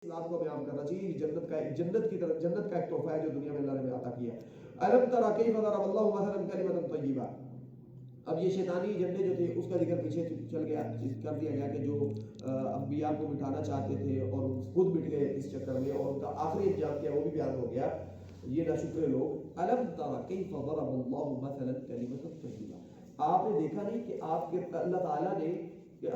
اسلام کو بیان کرنا چاہیے. جنت کی طرف جنت کا ایک تحفہ ہے جو دنیا میں اللہ نے عطا کیا ہے. الم تر کیف ضرب اللہ مثلا کلمۃ طیبہ. اب یہ شیطانی ایجنڈے جو تھے اس کا ذکر پیچھے چل گیا, کر دیا گیا کہ جو انبیاء کو مٹانا چاہتے تھے اور خود مٹ گئے اس چکر میں, اور ان کا آخری انجام کیا وہ بھی بیان ہو گیا. یہ ناشکر لوگ. الم تر کیف ضرب اللہ مثلا کلمۃ طیبہ. آپ نے دیکھا نہیں کہ آپ کے اللہ تعالیٰ نے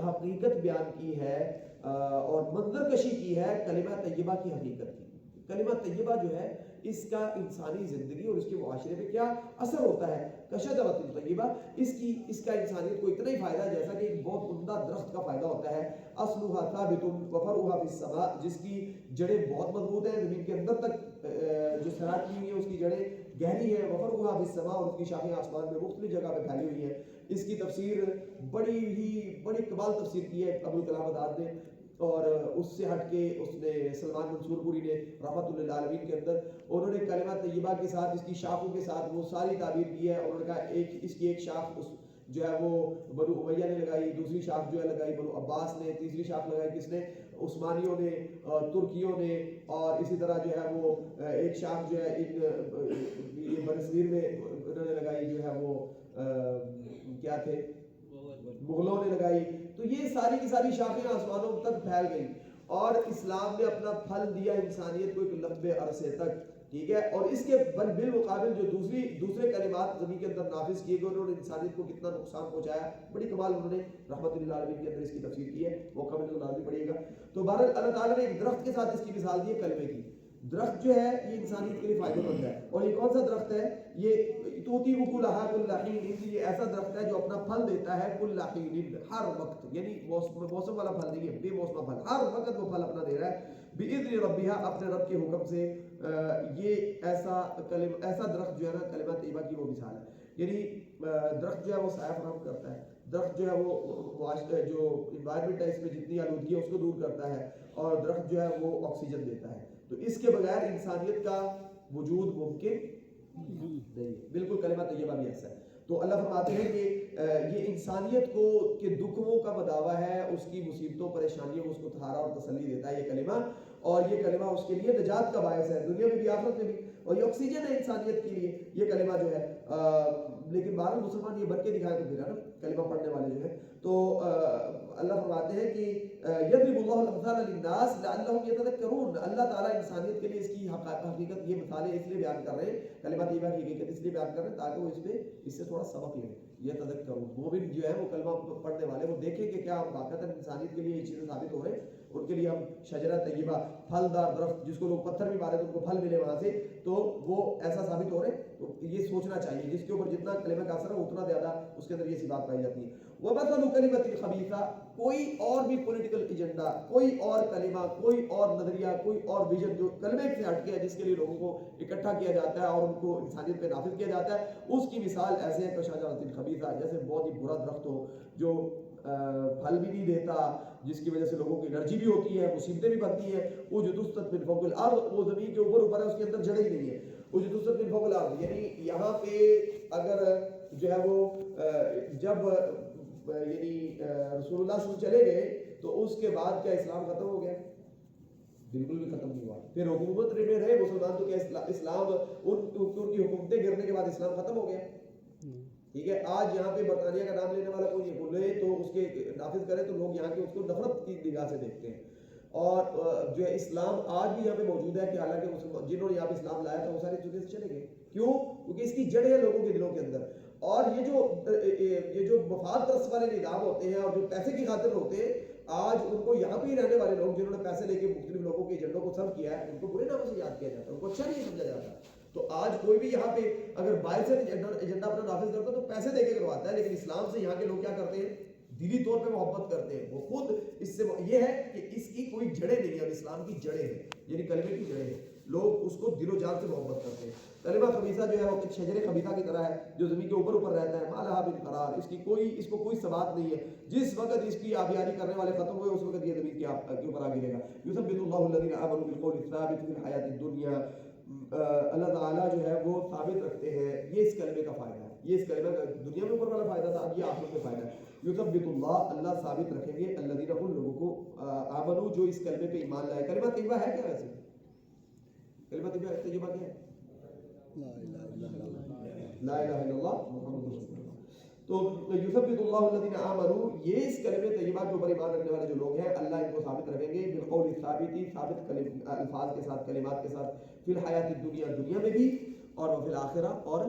حقیقت بیان کی ہے اور منظر کشی کی ہے کلمہ طیبہ کی حقیقت کی. کلمہ طیبہ جو ہے اس کا انسانی زندگی اور اس کے معاشرے پہ کیا اثر ہوتا ہے. کشجرۃ طیبہ, اس کا انسانیت کو اتنا ہی فائدہ ہے جیسا کہ ایک بہت عمدہ درخت کا فائدہ ہوتا ہے. اصلھا ثابت وفرعھا فی السماء, جس کی جڑیں بہت مضبوط ہیں, زمین کے اندر تک جو سرات کی ہوئی ہیں اس کی جڑیں گہری ہیں. وفرعھا فی السماء, اور اس کی شاخیں آسمان میں مختلف جگہ پہ پھیلی ہوئی ہیں. اس کی تفسیر بڑی کمال تفسیر کی ہے ابوالکلام آزاد نے, اور اس سے ہٹ کے اس نے سلمان منصور پوری نے رحمۃ اللہ علیہ کے اندر انہوں نے کلمہ طیبہ کے ساتھ اس کی شاخوں کے ساتھ وہ ساری تعبیر کی ہے. اور انہوں نے کہا اس کی ایک شاخ جو ہے وہ بنو امیہ نے لگائی, دوسری شاخ جو ہے لگائی بنو عباس نے, تیسری شاخ لگائی کس نے, عثمانیوں نے, ترکیوں نے, اور اسی طرح جو ہے وہ ایک شاخ جو ہے یہ برصغیر میں انہوں نے لگائی, جو ہے وہ کیا تھے مغلوں نے لگائی. تو یہ ساری کی ساری شاخیں آسمانوں تک پھیل گئی, اور اسلام نے اپنا پھل دیا انسانیت کو ایک لمبے عرصے تک, ٹھیک ہے. اور اس کے بالمقابل جو دوسرے کلمات زمین کے اندر نافذ کیے گئے انہوں نے انسانیت کو کتنا نقصان پہنچایا, بڑی کمال انہوں نے رحمۃ اللہ علیہ کے اندر اس کی تفسیر کی ہے, موقع ملے تو لازمی پڑھیے گا. تو بہرحال اللہ تعالیٰ نے ایک درخت کے ساتھ اس کی مثال دی ہے کلمے کی. درخت جو ہے یہ انسانیت کے لیے فائدہ مند ہے, اور یہ کون سا درخت ہے, یہ توتی اکلھا کل حین, یہ ایسا درخت ہے جو اپنا پھل دیتا ہے کل حین, ہر وقت, یعنی موسم والا پھل نہیں ہے, بے موسم پھل, ہر وقت وہ پھل اپنا دے رہا ہے. باذن ربھا, اپنے رب کے حکم سے. یہ ایسا درخت جو ہے نا کلمہ طیبہ کی وہ مثال ہے. یعنی درخت جو ہے وہ سایہ فراہم کرتا ہے, درخت جو ہے وہ جو انوائرمنٹ ہے اس میں جتنی آلودگی ہے اس کو دور کرتا ہے, اور درخت جو ہے وہ آکسیجن دیتا ہے. تو اس کے بغیر انسانیت کا وجود ممکن نہیں ہے. بالکل کلمہ طیبہ بھی ایسا ہے. تو اللہ فرماتے ہیں کہ یہ انسانیت کو کے دکھوں کا مداوع ہے, اس کی مصیبتوں پریشانیوں کو اس کو سہارا اور تسلی دیتا ہے یہ کلمہ, اور یہ کلمہ اس کے لیے نجات کا باعث ہے دنیا میں بھی آخرت میں بھی, اور یہ آکسیجن ہے انسانیت کے لیے یہ کلمہ جو ہے. لیکن بہرحال مسلمان یہ بن کے دکھائے تو پھر ہے نا کلمہ پڑھنے والے جو ہیں. تو اللہ فرماتے ہیں کہ یضرب اللہ الامثال للناس لعلهم يتذکرون, اللہ تعالیٰ انسانیت کے لیے اس کی حقیقت یہ مثالیں اس لیے بیان کر رہے ہیں, کلمہ طیبہ کی حقیقت اس لیے بیان کر رہے ہیں تاکہ وہ اس سے تھوڑا سبق لیں. یہ تذکرون, مومن جو ہے وہ کلمہ پڑھنے والے وہ دیکھیں کہ کیا واقعتاً انسانیت کے لیے یہ چیزیں ثابت ہو رہے ہیں. ان کے لیے ہم شجرہ طیبہ, پھلدار درخت جس کو لوگ پتھر بھی مارے تو ان کو پھل ملے وہاں سے, تو وہ ایسا ثابت ہو رہے ہیں. تو یہ سوچنا چاہیے, جس کے اوپر جتنا کلمہ کا اثر ہے اتنا زیادہ اس کے اندر یہ سی بات پائی جاتی ہے. وَمَثَلُ كَلِمَةٍ خَبِيثَةٍ, کوئی اور بھی پولیٹیکل ایجنڈا, کوئی اور کلمہ, کوئی اور نظریہ, کوئی اور ویژن جو کلمے سے ہٹ کے ہے جس کے لیے لوگوں کو اکٹھا کیا جاتا ہے اور ان کو انسانیت پہ نافذ کیا جاتا ہے, اس کی مثال ایسے ہے کشجرۃ خبیثہ, جیسے بہت ہی برا درخت ہو جو پھل بھی نہیں دیتا, جس کی وجہ سے لوگوں کی الرجی بھی ہوتی ہے, مصیبتیں بھی بنتی ہیں. اجتثت من فوق الارض, وہ زمین کے اوپر ہے, اس کے اندر جڑیں ہی نہیں ہے. اجتثت من فوق الارض, یعنی یہاں پہ اگر جو ہے وہ جب یعنی رسول اللہ صلی اللہ علیہ وسلم چلے گئے تو اس کے بعد کیا اسلام ختم ہو گیا؟ بالکل بھی ختم نہیں ہوا. پھر حکومت میں رہے مسلمان تو کیا اسلام ان کی حکومتیں گرنے کے بعد اسلام ختم ہو گیا؟ ٹھیک ہے. آج یہاں پہ برطانیہ کا نام لینے والا کوئی نہیں, بولے تو اس کے نافذ کرے تو لوگ یہاں کے اس کو نفرت کی نگاہ سے دیکھتے ہیں. اور جو ہے اسلام آج بھی یہاں پہ موجود ہے کہ حالانکہ جنہوں نے یہاں پہ اسلام لایا تھا وہ ساری چیزیں سے چلے گئے. کیوں؟ کیونکہ اس کی جڑیں ہیں لوگوں کے دلوں کے اندر. اور یہ جو مفاد پرست والے نظام ہوتے ہیں اور جو پیسے کی خاطر ہوتے ہیں, آج ان کو یہاں پہ ہی رہنے والے لوگ جنہوں نے پیسے لے کے مختلف لوگوں کے ایجنڈوں کو سرو کیا ہے, ان کو برے ناموں سے یاد کیا جاتا ہے, ان کو اچھا نہیں سمجھا جاتا. تو آج کوئی بھی یہاں پہ اگر باہر سے ایجنڈا اپنا نافذ کرتا ہے تو پیسے دے کے کرواتا ہے, لیکن اسلام سے یہاں کے لوگ کیا کرتے ہیں, دلی طور پہ محبت کرتے ہیں. وہ خود اس سے یہ ہے کہ اس کی کوئی جڑیں نہیں ہے, اور اسلام کی جڑیں ہیں, یعنی کلمے کی جڑیں ہیں. لوگ اس کو دل و جان سے محبت کرتے ہیں. کلمہ خبیثہ جو ہے وہ ایک شجر خبیثہ کی طرح ہے جو زمین کے اوپر رہتا ہے. ما لها من قرار, اس کو کوئی ثبات نہیں ہے. جس وقت اس کی آبیاری کرنے والے ختم ہوئے اس وقت یہ زمین کے اوپر آ گرے گا. یثبت اللہ الذین آمنوا بالقول الثابت فی الحیاۃ الدنیا, اللہ تعالیٰ جو ہے وہ ثابت رکھتے ہیں. یہ اس کلمے کا فائدہ ہے, یہ اس کلمے کا دنیا میں اوپر والا فائدہ تھا, اب یہ آخرت میں فائدہ ہے. یثبت اللہ، اللہ ثابت رکھیں گے الذین ان لوگوں کو آمنو جو اس کلمے پہ ایمان لائے. کلمہ طیبہ ہے کیا ویسے؟ کلمہ طیبہ کیا ہے؟ لا الہ الا اللہ محمد رسول اللہ. تو یثبت اللہ الذین آمنو، یہ اس کلمہ طیبہ کے اوپر ایمان رکھنے والے جو لوگ ہیں اللہ ان کو ثابت رکھیں گے بالقول الثابت، ثابت الفاظ کے ساتھ، کلمات کے ساتھ، فی الحیات الدنیا، دنیا میں بھی، اور فی الآخرہ، اور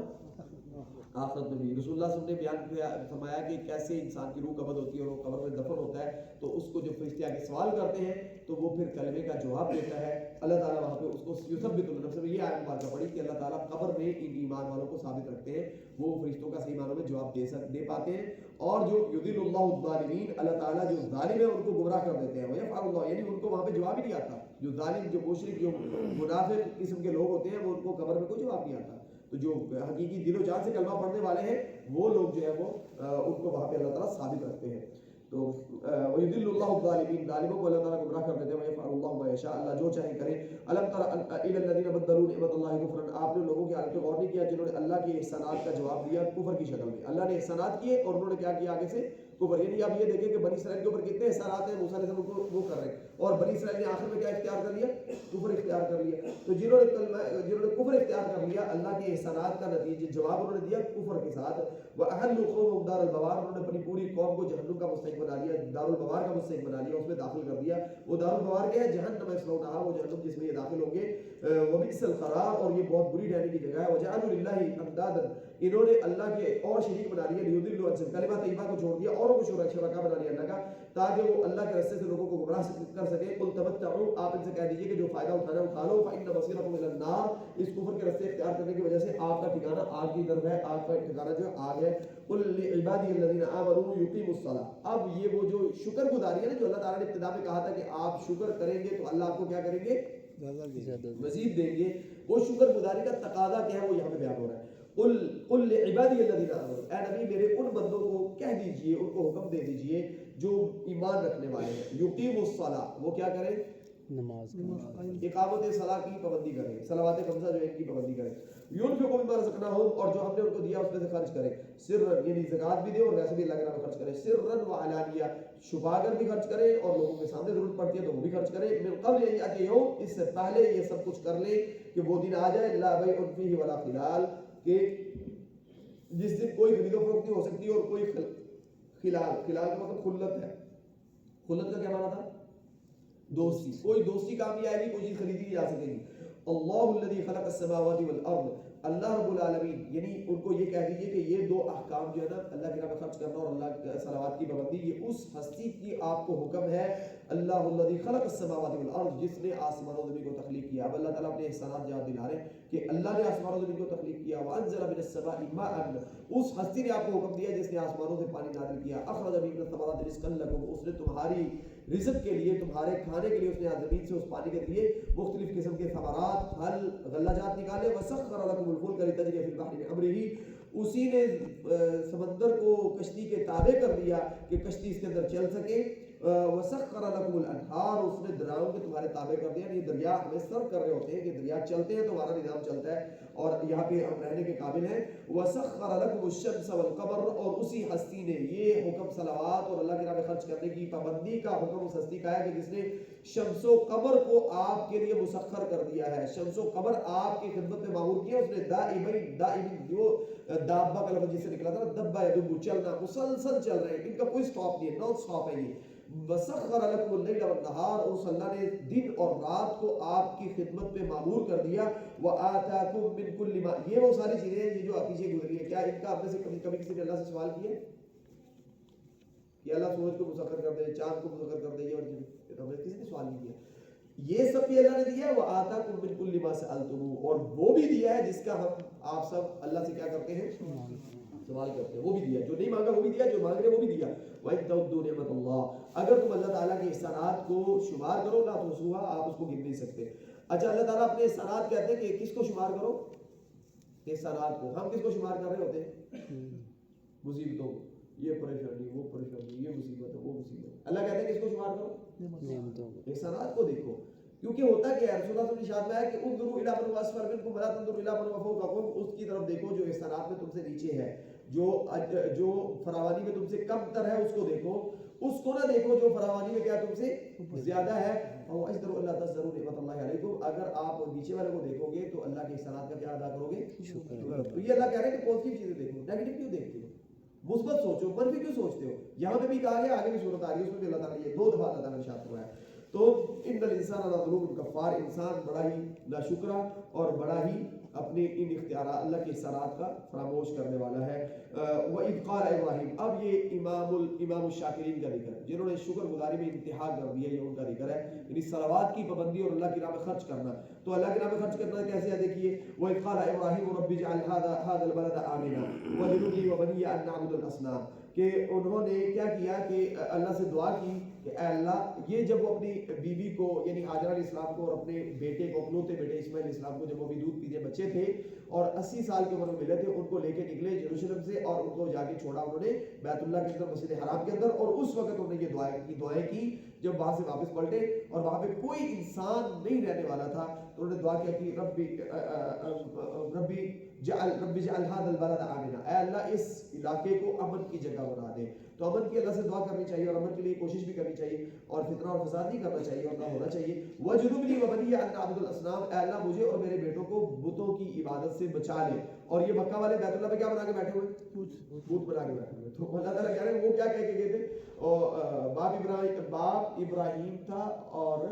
آخرت میں بھی. رسول اللہ صلی اللہ علیہ وسلم نے بیان فرمایا کہ کیسے انسان کی روح قبض ہوتی ہے اور وہ قبر میں دفن ہوتا ہے تو اس کو جو فرشتے آگے سوال کرتے ہیں تو وہ پھر کلمے کا جواب دیتا ہے. اللہ تعالیٰ وہاں پہ اس کو یثبت النفس میں یہ آیت مبارکہ پڑھی کہ اللہ تعالیٰ قبر میں ان ایمان والوں کو ثابت رکھتے ہیں، وہ فرشتوں کا صحیح معنوں میں جواب دے پاتے ہیں. اور جو یضل اللہ الظالمین، اللہ تعالیٰ جو ظالم ہے ان کو گمراہ کر دیتے ہیں. ویفعل اللہ، یعنی ان کو وہاں پہ جواب ہی نہیں آتا. جو ظالم، جو مشرک، جو منافق قسم کے لوگ ہوتے ہیں وہ ان کو قبر میں کوئی جواب نہیں آتا. تو جو حقیقی دل و جان سے کلمہ پڑھنے والے ہیں وہ لوگ جو ہے وہ ان کو وہاں پہ اللہ تعالیٰ ثابت رکھتے ہیں. تو وَيُضِلُّ اللَّهُ الظَّالِمِينَ، ظالموں کو اللہ تعالیٰ گمراہ کر دیتے ہیں. وَيَفْعَلُ اللَّهُ مَا يَشَاءُ، اللہ جو چاہے کرے. أَلَمْ تَرَ إِلَى الَّذِينَ بَدَّلُوا نِعْمَتَ اللَّهِ كُفْرًا، آپ نے لوگوں کی حالت پہ غور نہیں کیا جنہوں نے اللہ کے احسانات کا جواب دیا کفر کی شکل میں. اللہ نے احسانات کیے اور انہوں نے کیا کیا آگے سے؟ کفر. یعنی آپ یہ دیکھیں کہ بنی اسرائیل کے اوپر کتنے احسانات ہیں، موسیٰ علیہ السلام کو وہ کر رہے ہیں، اور بنی اسرائیل نے آخر میں کیا اختیار کر لیا؟ کفر اختیار کر لیا. تو جنہوں نے کفر اختیار کر لیا، اللہ کے احسانات کا نتیجہ جواب انہوں نے دیا کفر کے ساتھ. وَأَحَلُّوا قَوْمَهُمْ دَارَ الْبَوَارِ، انہوں نے اپنی پوری قوم کو جہنم کا مستحق بنا لیا، دار البوار کا مستحق بنا لیا، اس میں داخل کر دیا. وہ دار البوار کیا ہے؟ جہنم یصلونہا، وہ جہنم جس میں یہ داخل ہوں گے. وَبِئْسَ الْقَرَارُ، اور یہ بہت بری ٹھہرنے کی جگہ ہے. وَجَعَلُوا لِلَّهِ أَنْدَادًا، انہوں نے اللہ کے اور شریک بنا لیے. لِيُضِلُّوا عَن سَبِيلِهِ، کلمہ طیبہ کو چھوڑ دیا، اوروں کو شرکا بنا لیا اللہ کا، تاکہ وہ اللہ کے راستے سے لوگوں کو گمراہ کر سکے. قُلْ تَمَتَّعُوا، آپ ان سے کہہ دیجئے کہ جو فائدہ اٹھانا اٹھا لو. فَإِنَّ مَصِيرَكُمْ إِلَى النَّارِ، اس کفر کے راستے اختیار کرنے کی وجہ سے آپ کا ٹھکانہ آگ کی طرف ہے، آگ کا ٹھکانہ جو ہے آگ ہے. قُلْ لِعِبَادِيَ الَّذِينَ آمَنُوا يُقِيمُوا الصَّلَاةَ، اب یہ وہ جو شکر گزاری ہے نا، جو اللہ تعالیٰ نے ابتدا میں کہا تھا کہ آپ شکر کریں گے تو اللہ آپ کو کیا کریں گے؟ مزید دیں گے. وہ شکر گزاری کا تقاضا کیا ہے وہ یہاں پہ بیان ہو رہا ہے. قل لعبادی الذین آمنوا، اے نبی میرے ان بندوں کو کہہ دیجئے، ان کو حکم دے دیجئے جو ایمان رکھنے والے ہیں. یقیم الصلاۃ، وہ کیا کریں؟ نماز، اقامت صلاح کی پابندی کریں، صلوات خمسہ جو ہے ان کی پابندی کریں. ينفقوا مما رزقناهم، اور جو ہم نے ان کو دیا اس میں سے خرچ کریں. سرا، یعنی زکات بھی دے اور ویسے بھی اللہ کے نام خرچ کریں. سرا وعلانیہ، چھپا کر بھی خرچ کریں اور لوگوں کے سامنے ضرورت پڑتی ہے تو وہ بھی خرچ کریں. من قبل ان یأتی یوم، اس سے پہلے یہ سب کچھ کر لیں کہ وہ دن آ جائے لا بیع فیہ ولا خلال، کہ جس دن کوئی خرید و فروخت نہیں ہو سکتی اور کوئی خلال. خلال کا مطلب خلت ہے. خلت کا کیا معنی تھا؟ دوستی. کوئی دوستی کام نہیں آئے گی، کوئی چیز خریدی نہیں جا سکے گی. اللہ الذی خلق السماوات والارض، اللہ رب العالمین، یعنی ان کو یہ کہہ دیجئے کہ یہ دو احکام جو ہے نا، اللہ کی راہ میں خرچ کرنا اور اللہ کے صلوات کی پابندی، یہ اس ہستی کی آپ کو حکم ہے. اللہ الذی خلق السماوات والارض، جس نے آسمان و زمین کو تخلیق کیا. اب اللہ تعالیٰ اپنے احسانات یاد دلا رہے ہیں کہ اللہ نے آسمان و زمین کو تخلیق کیا. وانزل من السماء ماء، اس ہستی نے آپ کو حکم دیا جس نے آسمانوں سے پانی نازل کیا. اخرج من الثمرات رزقا لکم، اس نے تمہاری رزق کے لیے، تمہارے کھانے کے لیے اس نے زمین سے اس پانی کے ذریعے مختلف قسم کے ثمرات، پھل، غلہ جات نکالے. وسخر لکم الفلک لتجری فی البحر بامرہ، اسی نے سمندر کو کشتی کے تابع کر دیا کہ کشتی اس کے اندر چل سکے. وسخر لکم الانہار، اس نے دریاؤں کے تمہارے تابع کر دیا. یہ دریا ہمیں سر کر رہے ہوتے ہیں کہ دریا چلتے ہیں تو ہمارا نظام چلتا ہے اور یہاں پہ ہم رہنے کے قابل ہیں. وسخر لکم الشمس والقمر، اور اسی ہستی نے یہ حکم صلوات اور اللہ کے راہ میں خرچ کرنے کی پابندی کا حکم اس ہستی کا ہے کہ جس نے شمس و قمر کو آپ کے لیے مسخر کر دیا ہے. شمس و قمر آپ کی خدمت میں معمور کیا. اس نے دائمی جو دابہ کا لفظ جس سے نکلا تھا، دبا یدب، چلنا، مسلسل چل رہے ہیں، ان کا کوئی سٹاپ نہیں ہے، نان سٹاپ ہے یہ. وسخر لکم اللیل والنہار، اس اللہ نے دن اور رات کو آپ کی خدمت میں معمور کر دیا. وآتاکم من کل ما، یہ وہ ساری چیزیں ہیں یہ جو آپ پیچھے گزری ہے. کیا ان کا آپ میں سے کبھی کسی نے اللہ سے سوال کیا کہ اللہ سورج کو مسخر کر دے، چاند کو مسخر کر دے؟ یہ اور ہم نے کسی نے سوال نہیں کیا. یہ سب بھی اللہ نے دیا ہے. وآتاکم من کل ما سألتموہ، اور وہ بھی دیا ہے جس کا ہم آپ سب اللہ سے کیا کرتے ہیں؟ سوال کرتے ہیں. وہ بھی دیا، جو نہیں مانگا وہ بھی دیا، جو مانگ رہے وہ بھی دیا. وَإِن تَعُدُّوا نِعْمَتَ اللَّهِ، اگر تم اللہ تعالیٰ کے احسانات کو شمار کرو لا تحصوها، آپ اس کو گن نہیں سکتے. اچھا، اللہ تعالیٰ اپنے احسانات کہتے ہیں کہ کس کو شمار کرو؟ احسانات کو. ہم کس کو شمار کر رہے ہوتے ہیں؟ مصیبتوں کو. یہ پریشانی، وہ پریشانی، یہ مصیبت ہے، وہ مصیبت. اللہ کہتے ہیں کس کو شمار کرو؟ احسانات کو دیکھو. کیونکہ ہوتا کیا ہے، رسول اللہ صلی اللہ علیہ وسلم ارشاد میں ہے کہ انظروا الی من هو اسفل منکم ولا تنظروا الی من هو فوقکم، اس کی طرف دیکھو جو احسانات میں تم سے نیچے ہے. جو فراوانی میں تم سے کم تر ہے اس کو دیکھو، اس کو نہ دیکھو جو فراوانی میں کیا تم سے زیادہ ہے. اور اجدر اللہ تذروا نعمت اللہ علیکم، اگر آپ نیچے والے کو دیکھو گے تو اللہ کے احسانات کا کیا ادا کرو گے؟ تو یہ اللہ کہہ رہے ہیں کہ پازیٹیو چیزیں دیکھو، نیگیٹو کیوں دیکھتے ہو؟ مثبت سوچو، منفی کیوں سوچتے ہو؟ یہاں پہ بھی کہا گیا، آگے بھی صورت آ رہی ہے اس میں بھی اللہ تعالیٰ یہ 2 دفعہ اللہ تعالیٰ نے ارشاد فرمایا. تو ان الانسان لظلوم کفار، انسان بڑا ہی ناشکرا اور بڑا ہی اپنے ان اختیارات اللہ کے احسانات کا فراموش کرنے والا ہے. وَإِذْ قَالَ إِبْرَاهِيمُ، اب یہ امام الشاکرین کا ذکر ہے، جنہوں نے شکر گزاری میں انتہا کر دیا، یہ ان کا ذکر ہے. یعنی صلوات کی پابندی اور اللہ کی راہ میں خرچ کرنا. تو اللہ کی راہ میں خرچ کرنا کیسے ہے؟ دیکھیے وَإِذْ قَالَ إِبْرَاهِيمُ رَبِّ اجْعَلْ هَذَا الْبَلَدَ آمِنًا وَاجْنُبْنِي وَبَنِيَّ أَن نَّعْبُدَ الْأَصْنَامَ، کہ انہوں نے کیا کیا کہ اللہ سے دعا کی کہ اے اللہ، یہ جب وہ اپنی بیوی کو یعنی ہاجرہ علیہ السلام کو اور اپنے بیٹے کو، اکلوتے بیٹے اسماعیل علیہ السلام کو، جب وہ بھی دودھ پیتے بچے تھے اور 80 سال کی عمر میں ملے تھے، ان کو لے کے نکلے یروشلم سے اور ان کو جا کے چھوڑا انہوں نے بیت اللہ کے اندر، مسجد حرام کے اندر. اور اس وقت انہوں نے یہ دعائیں کی جب وہاں سے واپس پلٹے اور وہاں پہ کوئی انسان نہیں رہنے والا تھا. تو انہوں نے دعا کیا کہ ربی جعل هذا البلد آمنا، اے اللہ اس علاقے کو امن کی جگہ بنا دے. تو امن کی اللہ سے دعا کرنی چاہیے اور امن کے لیے کوشش بھی کرنی چاہیے اور فتنہ اور فساد نہیں کرنا چاہیے اور نہ ہونا چاہیے. وَجْنُبْنِي وَبَنِيَّ أَن نَّعْبُدَ الْأَصْنَامَ، اے اللہ مجھے اور میرے بیٹوں کو بتوں کی عبادت سے بچا لے. اور یہ مکہ والے بیت اللہ پہ کیا بنا کے بیٹھے ہوئے؟ بت بنا کے بیٹھے ہوئے. تو اللہ تعالیٰ کہہ رہے ہیں وہ کیا کہہ کے گئے تھے؟ اور باپ ابراہیم تھا اور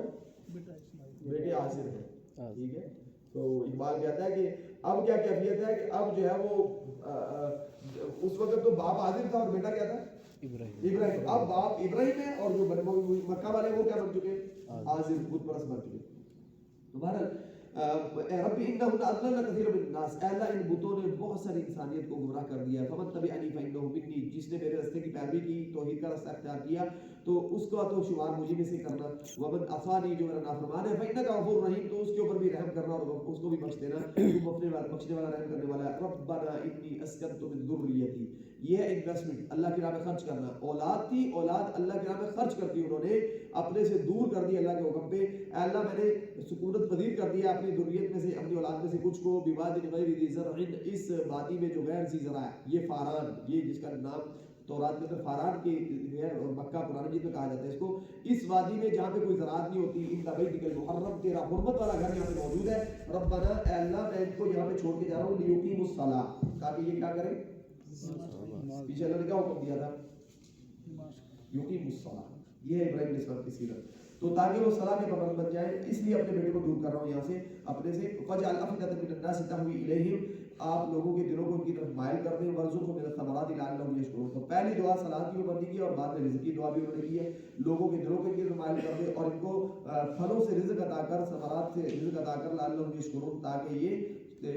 بیٹے آزر ہیں. ٹھیک ہے، تو اقبال کہتا ہے کہ اب کیا کیفیت ہے کہ اب جو ہے وہ اس وقت تو باپ حاضر تھا اور بیٹا کیا تھا؟ ابراہیم. اب باپ ابراہیم ہے اور جو مکہ والے وہ کیا بن چکے؟ حاضر، بت پرست بن چکے. تو بہرحال رب انہن اضللن کثیر من الناس، اے اللہ ان بتوں نے بہت ساری انسانیت کو گمراہ کر دیا. فمن تبعنی فانہ منی، جس نے میرے راستے کی پیروی کی، توحید کا راستہ اختیار کیا تو اس کا تو شمار مجھے میں سے کرنا. ومن عصانی، جو میرا نافرمان ہے، فانک غفور رحیم، تو اس کے اوپر بھی رحم کرنا اور اس کو بھی بخش دینا، تم اپنے بخشنے والا رحم کرنے والا ہے. ربنا انی اسکنت من ذریتی، یہ ہے انویسٹمنٹ، اللہ کی راہ میں خرچ کرنا. اولاد تھی، اولاد اللہ کی راہ میں خرچ کرتی انہوں نے، اپنے سے دور کر دیا اللہ کے حکم پہ. اے اللہ میں نے سکونت پذیر کر دیا اپنی ذریت میں سے، اپنی اولاد میں سے کچھ کو. بواد غیر ذی زرع، اس وادی میں جو غیر ذی زرع ہے، یہ فاران، یہ جس کا نام تورات کے اندر فاران کے ہے اور مکہ قرآن مجید میں کہا جاتا ہے اس کو، اس وادی میں جہاں پہ کوئی زراعت نہیں ہوتی. ان بیتک المحرم، تیرا حرمت والا گھر یہاں پہ موجود ہے. ربنا، اے اللہ میں ان کو یہاں پہ چھوڑ کے جا رہا ہوں، لیقیموا الصلاۃ، تاکہ یہ کیا کریں؟ پیچھے اللہ نے کیا حکم دیا تھا؟ یقیموا الصلاۃ. یہ ہے ابراہیم علیہ السلام کی سیرت. تو تاکہ وہ صلاح کے پابند بن جائیں، اس لیے اپنے بیٹے کو دور کر رہا ہوں یہاں سے، اپنے سے. فجعل افئدۃ من الناس تهوی الیہم، آپ لوگوں کے دلوں کو ان کی طرف مائل کر دیں. وارزقهم من الثمرات لعلهم یشکرون. تو پہلی دعا صلاۃ کی پابندی کی اور بعد میں رزق کی دعا بھی انہوں نے کی ہے. لوگوں کے دلوں کو ان کی طرف مائل کر دیں اور ان کو پھلوں سے رزق عطا کر، ثمرات سے رزق عطا کر، لعلهم یشکرون، تاکہ یہ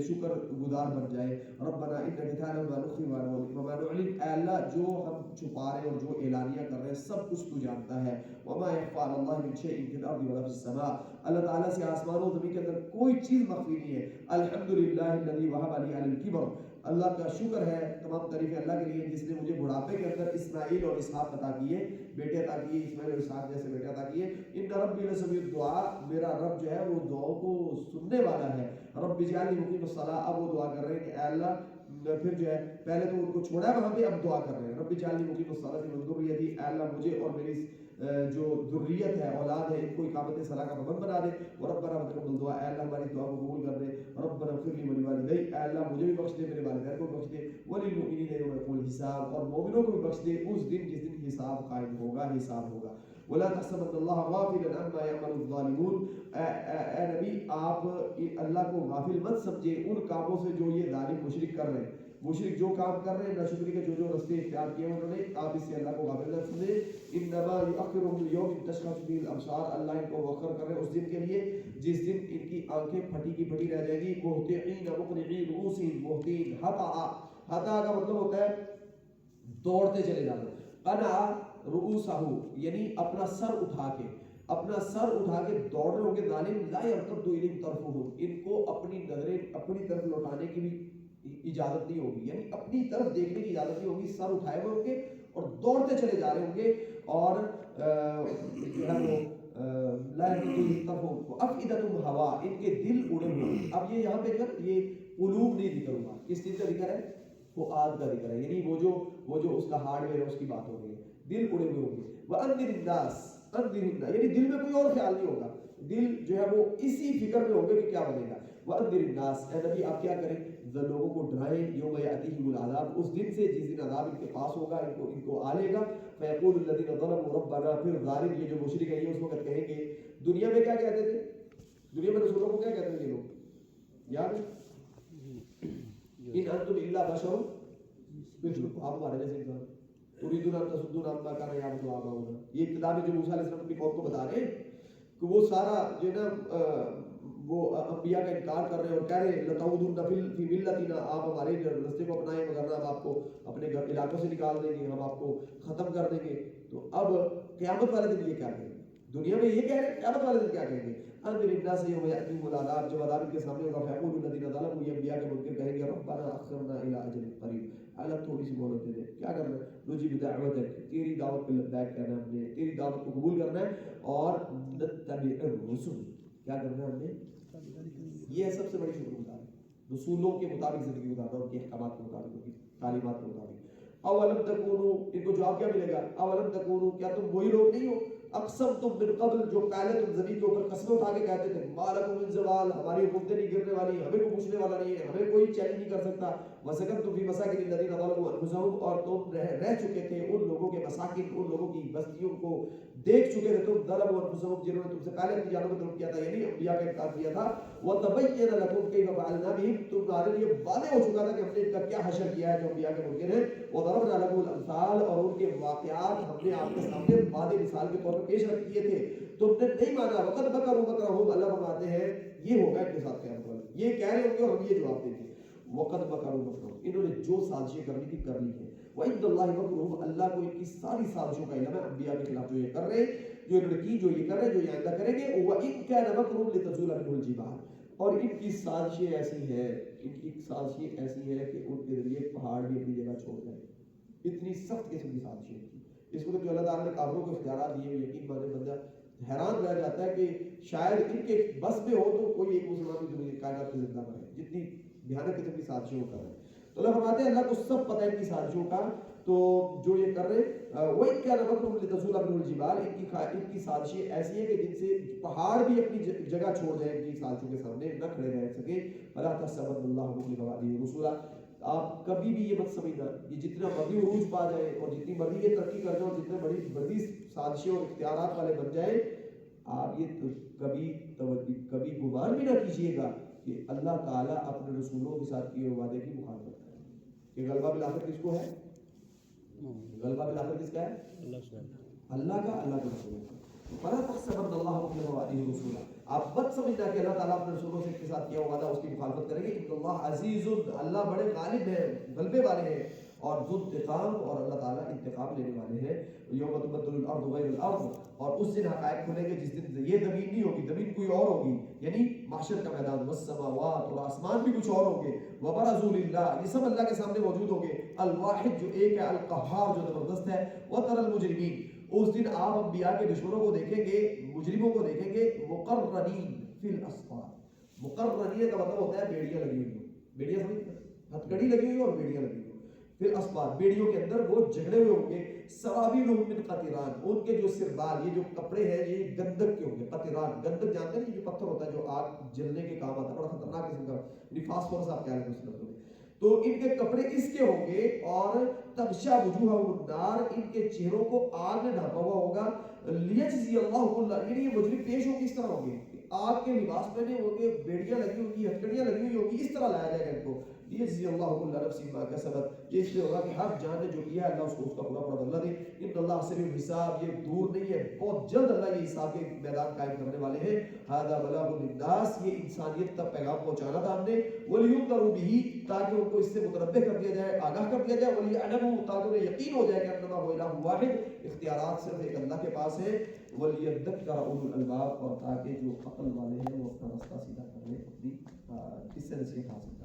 شکر گزار بن جائے. ربنا انک تعلم ما نخفی وما نعلن، اے اللہ جو ہم چھپا رہے ہیں اور جو اعلانیہ کر رہے ہیں سب کچھ تو جانتا ہے. وما يخفى على الله من شيء في الارض ولا في السماء، اللہ تعالیٰ سے آسمانوں و زمین کے اندر کوئی چیز مخفی نہیں ہے. الحمدللہ الذی وهب لي على الكبر، اللہ کا شکر ہے، تمام تعریفیں اللہ کے لیے جس نے مجھے بڑھاپے کے اندر اسماعیل اور اسحاق عطا کیے، بیٹے عطا کیے، اسماعیل اور اسحاق جیسے بیٹے عطا کیے. ان ربی لسمیع الدعاء، میرا رب جو ہے وہ دعاؤں کو سننے والا ہے. رب اجعلنی مقیم الصلاۃ، اب وہ دعا کر رہے ہیں کہ اے اللہ، پھر جو ہے پہلے تو ان کو چھوڑا ہے وہاں پہ، اب دعا کر رہے ہیں رب اجعلنی مقیم الصلاۃ من ذریتی، اے اللہ مجھے اور میری جو ذریت ہے، اولاد ہے، ان کو اقامت صلاح کا پابند بنا دے. وربنا وتقبل دعا، اے اللہ ہماری دعا کو قبول کر دے. ربنا اغفر لی ولوالدی، اے اللہ مجھے بھی بخش دے، میرے والدین کو بخش دے. وللمؤمنین یوم یقوم الحساب، اور مومنوں کو بھی بخش دے اس دن جس دن حساب قائم ہوگا، حساب ہوگا. ولا تحسبن اللہ غافلا عما يعمل الظالمون، اے نبی آپ اللہ کو غافل مت سمجھے ان کاموں سے جو یہ ظالم مشرک کر رہے ہیں. مشرک جو کام کر رہے ہیں، ناشکری کے جو راستے اختیار کیے انہوں نے، آپ اس سے اللہ کو غافل نہ سمجھے. انما یؤخرهم لیوم تشخص فیہ الابصار، اللہ ان کو مؤخر کر رہے ہیں اس دن کے لیے جس دن ان کی آنکھیں پھٹی کی پھٹی رہ جائیں گی. مہطعین مقنعی رؤوسہم، مہطعین ہتا کا مطلب ہوتا ہے دوڑتے چلے جانا. قنع رؤوسہ، یعنی اپنا سر اٹھا کے، اپنا سر اٹھا کے دوڑ رہے ہوں گے. ظالم لا یرتد الیہم طرفہم، ان کو اپنی نظریں اپنی طرف لوٹانے کی بھی اجازت نہیں ہوگی، یعنی اپنی طرف دیکھنے کی اجازت نہیں ہوگی. سر اٹھائے ہوئے ہوں گے اور دوڑتے چلے جا رہے ہوں گے. اور جو ہے وہ لا یرتد طرفہم افئدتہم ہوا، ان کے دل اڑے ہوئے. اب یہ یہاں پہ یہ قلوب نہیں ذکر ہوا، کس چیز کا ذکر ہے؟ فؤاد کا ذکر ہے، یعنی وہ جو اس کا ہارڈ ویئر ہے اس کی بات ہو رہی ہے، دل اڑے ہوئے ہوں گے. وَأَنذِرِ النَّاسَ أَنذِرِ النَّاسَ یعنی دل میں کوئی اور خیال نہیں ہوگا، دل جو ہے وہ اسی فکر میں ہوگا کہ کیا بنے گا. وَأَنذِرِ النَّاسَ اے نبی آپ کیا کریں، لوگوں کو ڈرائیں یوم یأتیہم العذاب اس دن سے جس دن عذاب ان کے پاس ہوگا، ان کو آ لے گا. فیقول الذین ظلموا ربنا پھر ظالم یہ جو مشرک ہیں یہ اس وقت کہیں گے، دنیا میں کیا کہتے تھے، دنیا میں رسولوں کو کیا کہتے تھے یہ لوگ یاد ہے، ان انتم الا بشر مثلکم آپ ہمارے جیسے انسان تريدون ان تصدون عما كان يعبد آباؤنا. یہ ابتدا میں جو موسیٰ علیہ السلام اپنی قوم کو بتا رہے ہیں کہ وہ سارا جو ہے نا وہ انبیاء کا انکار کر رہے ہیں اور کہہ رہے ہیں لَتَعُودُنَّ فِي مِلَّتِنَا آپ ہمارے راستے کو اپنائیں وغیرہ ہم آپ کو اپنے گھر علاقوں سے نکال دیں گے، ہم آپ کو ختم کر دیں گے. تو اب قیامت والے دن یہ کیا کہیں گے، دنیا میں یہ کہہ رہے ہیں، قیامت والے دن کیا کہیں گے. انذر الناس یوم یأتیہم العذاب جب عذاب ان کے سامنے ہوگا فیقول الذین ظلموا یہ انبیاء کے منکر کہیں گے ربنا اخرنا الی اجل قریب اللہ تھوڑی سی مہلت دے دے. کیا کرنا ہے، نجیب دعوتک تیری دعوت پہ لبیک کہنا ہے ہم نے، تیری دعوت کو قبول کرنا ہے اور نتبع الرسل کیا کرنا ہے ہم نے، یہ ہے سب سے بڑی شکر گزاری، رسولوں کے مطابق زندگی گزارنا، ان کے احکامات کے مطابق، ان کی تعلیمات کے مطابق. اولم تکونو ان کو جواب کیا ملے گا، اولم تکونو کیا تم وہی لوگ نہیں ہو، اقسمتم من قبل جو پہلے تم زمین کے اوپر قسمیں اٹھا کے کہتے تھے ما لکم من زوال ہماری حکومتیں نہیں گرنے والی، ہمیں کوئی پوچھنے والا نہیں ہے، ہمیں کوئی چیلنج نہیں کر سکتا. وسکنتم فی مساکن الذین ظلموا انفسہم اور تم رہ چکے تھے ان لوگوں کے مساکن، ان لوگوں کی بستیوں کو دیکھ چکے تھے تم، ظلموا انفسہم جنہوں نے تم سے پہلے اپنی جانوں میں ظلم کیا تھا یعنی انبیاء کا انکار کیا تھا. وتبین لکم کیف فعلنا بہم تمہارے لیے واضح ہو چکا تھا کہ ہم نے ان کا کیا حشر کیا ہے جو انبیاء کے منکر ہیں. وضربنا لکم الامثال اور ان کے واقعات ہم نے آپ کے سامنے واضح مثال کے طور پر پیش رکھ دیے تھے، تم نے نہیں مانا. وقت مکروا مکرہم اللہ فرماتے ہیں یہ ہوگا ان کے ساتھ قیامت والا، یہ کہہ رہے ہوں گے اور ہم یہ جواب دیں گے. وقت مکروا مکرہم انہوں نے جو سازشیں کرنی تھی کر لی ہیں. وعند اللہ مکرہم اللہ کو ان کی ساری سازشوں کا علم ہے، انبیاء کے خلاف جو یہ کر رہے ہیں، جو انہوں نے کی، جو یہ کر رہے ہیں، جو یہ آئندہ کریں گے. وَإِن كَانَ مَكْرُهُمْ لِتَزُولَ مِنْهُ الْجِبَالُ اور ان کی سازشیں ایسی ہیں، ان کی سازشیں ایسی ہیں کہ ان کے ذریعے پہاڑ بھی اپنی جگہ چھوڑ جائیں. اتنی سخت قسم کی سازشیں تھی. اس وقت جو اللہ تعالیٰ نے کافروں کو اختیارات دیے ہوئے یقین مانے بندہ حیران رہ جاتا ہے کہ شاید ان کے بس میں ہو تو کوئی ایک مسلمان کی دنیا کائنات میں زندہ رہے، جتنی بھیانک قسم کی سازشیں وہ کر رہے ہیں. تو اللہ فرماتے ہیں اللہ کو سب پتہ ہے ان کی سازشوں کا. تو جو یہ کر رہے ہیں وَإِن كَانَ مَكْرُهُمْ لِتَزُولَ مِنْهُ الْجِبَالُ ان کی سازشیں ایسی ہیں کہ جن سے پہاڑ بھی اپنی جگہ چھوڑ جائیں، ان کی سازشوں کے سامنے نہ کھڑے رہ سکیں. فَلَا تَحْسَبَنَّ اللَّهَ مُخْلِفَ وَعْدِهِ رُسُلَهُ آپ کبھی بھی یہ مت سمجھنا یہ جتنا مرضی عروج پا جائے اور جتنی مرضی یہ ترقی کر جائے اور جتنے بڑی مرضی سازشیں اور اختیارات والے بن جائیں، آپ یہ کبھی گمان بھی نہ کیجیے گا کہ اللہ تعالیٰ اپنے رسولوں کے ساتھ کیے وعدے کی مخالفت کرے. کہ غلبہ بالآخر کس کو ہے، غلبہ بالآخر کس کا ہے، اللہ کا، اللہ کے رسولوں کا. فَلَا تَحْسَبَنَّ اللَّهَ مُخْلِفَ وَعْدِهِ رُسُولَهُ آپ مت سمجھنا کہ اللہ تعالیٰ اپنے رسولوں سے کے ساتھ کیا وعدہ اس کی مخالفت کریں گے. ان اللہ عزیز اللہ بڑے غالب ہیں، غلبے والے ہیں، اور ذو انتقام اور اللہ تعالیٰ انتقام لینے والے ہیں. یوم تبدل الارض غیر الارض اور اس دن حقائق کھلیں گے جس دن یہ زمین نہیں ہوگی، زمین کوئی اور ہوگی یعنی معاشر کا میدان، والسماوات اور آسمان بھی کچھ اور ہوں گے. وبرزوا للہ یہ سب اللہ کے سامنے موجود ہوں گے. الواحد جو ایک ہے، القہار جو زبردست ہے. وترى المجرمین اس دن آپ انبیاء کے دشمنوں کو دیکھیں گے، مجرموں کو دیکھیں گے. مقرنین فی الاسفار مقرنین کا مطلب ہوتا ہے بیڑیاں لگی ہوئی، بیڑیاں سمجھتے ہیں، ہتھکڑی لگی ہوئی اور بیڑیاں لگی ہوئی. پھر اسفار بیڑیوں کے اندر وہ جھگڑے ہوئے ہوں گے. سرابیلہم من قطران ان کے جو سربال یہ جو کپڑے ہیں یہ گندک کے ہوں گے. قطران گندک جانتے ہیں، یہ جو پتھر ہوتا ہے جو آگ جلنے کے کام آتا ہے، بڑا خطرناک قسم کا یعنی فاسفورس آپ کہہ رہے ہیں اس لفظ میں. تو ان کے کپڑے اس کے ہوں گے اور تغشا وجوہہم النار ان کے چہروں کو آگ نے ڈھانپا ہوا ہوگا. لیجزی اللہ کل یعنی یہ مجرم پیش ہوں گے اس طرح ہوں گے، آگ کے لباس پہنے ہوں گے، بیڑیاں لگی ہوں گی، ہتھکڑیاں لگی ہوئی ہوں گی، اس طرح لایا جائے گا ان کو. لیجزی اللہ کل نفس ما کسبت یہ اس لیے ہوگا کہ ہر جان نے جو کیا ہے اللہ اس کو اس کا پورا پورا بدلہ دے. ان اللہ سریع الحساب یہ دور نہیں ہے، بہت جلد اللہ یہ حساب کے میدان قائم کرنے والے ہیں. ھذا بلاغ للناس یہ انسانیت تک پیغام پہنچانا تھا ہم نے. ولینذروا به تاکہ ان کو اس سے متنبہ کر دیا جائے، آگاہ کر دیا جائے. وليعلموا تاکہ انہیں یقین ہو جائے کہ انما هو الہ واحد اختیارات صرف ایک اللہ کے پاس ہے. وليذكر اولو الالباب اور تاکہ جو عقل والے ہیں وہ اپنا راستہ سیدھا کریں، اپنی اس سے نصیحت حاصل کریں.